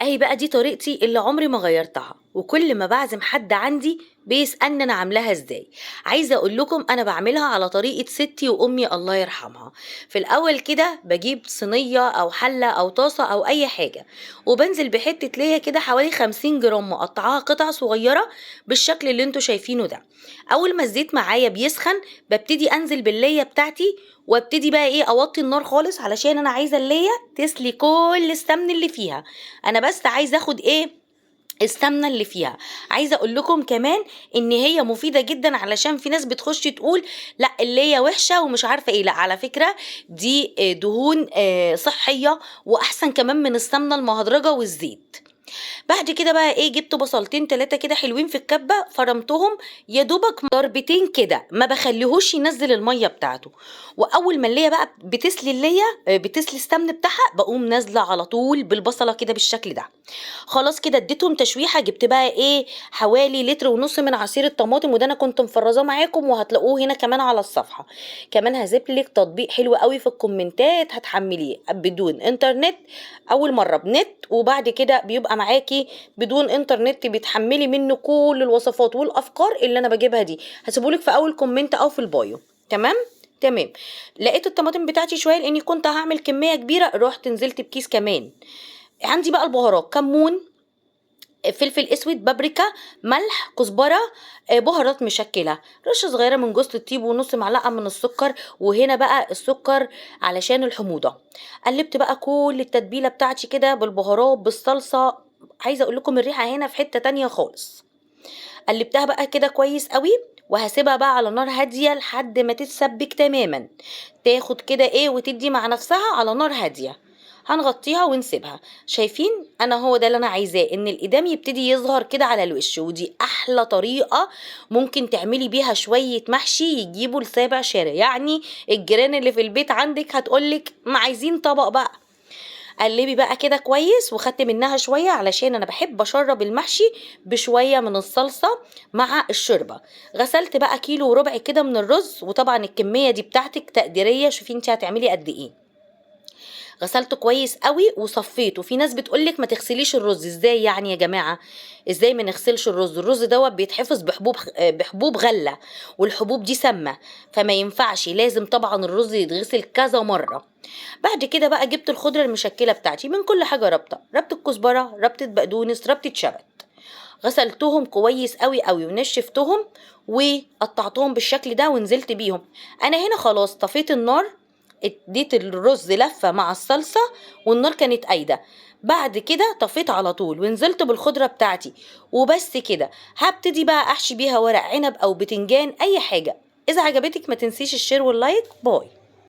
اهي بقى دي طريقتي اللي عمري ما غيرتها، وكل ما بعزم حد عندي بيسألني انا عاملاها ازاي. عايزه اقول لكم انا بعملها على طريقه ستي وامي الله يرحمها. في الاول كده بجيب صينيه او حله او طاسه او اي حاجه، وبنزل بحته ليا كده حوالي 50 جرام مقطعاها قطع صغيره بالشكل اللي انتوا شايفينه ده. اول ما الزيت معايا بيسخن ببتدي انزل باللية بتاعتي، وابتدي بقى ايه اوطي النار خالص علشان انا عايزه اللية تسلي كل السمن اللي فيها. انا بس عايزه اخد ايه السمنه اللي فيها. عايزه اقول لكم كمان ان هي مفيده جدا، علشان في ناس بتخش تقول لا اللي هي وحشه ومش عارفه ايه. لا على فكره دي دهون صحيه، واحسن كمان من السمنه المهدرجه والزيت. بعد كده بقى ايه جبت بصلتين تلاتة كده حلوين في الكبة، فرمتهم يا دوبك ضربتين كده، ما بخليهوش ينزل المية بتاعته. واول ما اللية بقى بتسلي اللية بتسلي السمن بتاعها، بقوم نازلة على طول بالبصلة كده بالشكل ده. خلاص كده اديتهم تشويحة، جبت بقى ايه حوالي لتر ونص من عصير الطماطم، وده انا كنت مفرزاه معاكم وهتلاقوه هنا كمان على الصفحة. كمان هسيبلك تطبيق حلو قوي في الكومنتات هتحمليه بدون انترنت، اول مرة بنت، وبعد كده بيبقى معاكي بدون انترنت، بتحملي منه كل الوصفات والافكار اللي انا بجيبها دي. هسيبهولك في اول كومنت او في البايو. تمام تمام. لقيت الطماطم بتاعتي شويه لاني كنت هعمل كميه كبيره، رحت نزلت بكيس كمان. عندي بقى البهارات: كمون، فلفل اسود، بابريكا، ملح، كزبره، بهارات مشكله، رشه صغيره من جوز الطيب، ونص معلقه من السكر. وهنا بقى السكر علشان الحموضه. قلبت بقى كل التتبيله بتاعتي كده بالبهارات بالصلصه. عايزه اقول لكم الريحه هنا في حته تانية خالص. قلبتها بقى كده كويس قوي، وهسيبها بقى على نار هاديه لحد ما تتسبك تماما، تاخد كده ايه وتدي مع نفسها على نار هاديه. هنغطيها ونسيبها. شايفين انا هو ده اللي انا عايزاه، ان الادام يبتدي يظهر كده على الوش. ودي احلى طريقه ممكن تعملي بيها شويه محشي يجيبوا لسابع شارع. يعني الجيران اللي في البيت عندك هتقولك ما عايزين طبق بقى. قلبي بقى كده كويس، وخدت منها شوية علشان انا بحب اشرب المحشي بشوية من الصلصة مع الشوربة. غسلت بقى كيلو وربع كده من الرز، وطبعا الكمية دي بتاعتك تقديرية، شوفي انت هتعملي قد ايه. غسلته كويس قوي وصفيته. في ناس بتقولك ما تغسليش الرز. ازاي يعني يا جماعه؟ ازاي ما نغسلش الرز؟ الرز دوت بيتحفظ بحبوب غله، والحبوب دي سامه، فما ينفعش. لازم طبعا الرز يتغسل كذا مره. بعد كده بقى جبت الخضره المشكله بتاعتي من كل حاجه رابطه: ربطه كزبره، ربطه بقدونس، ربطه شبت. غسلتهم كويس قوي قوي ونشفتهم وقطعتهم بالشكل ده ونزلت بيهم. انا هنا خلاص طفيت النار، اديت الرز لفة مع الصلصة والنار كانت قايدة. بعد كده طفيت على طول ونزلت بالخضرة بتاعتي وبس كده. هبتدي بقى احشي بيها ورق عنب او بتنجان اي حاجة. اذا عجبتك ما تنسيش الشير واللايك. باي.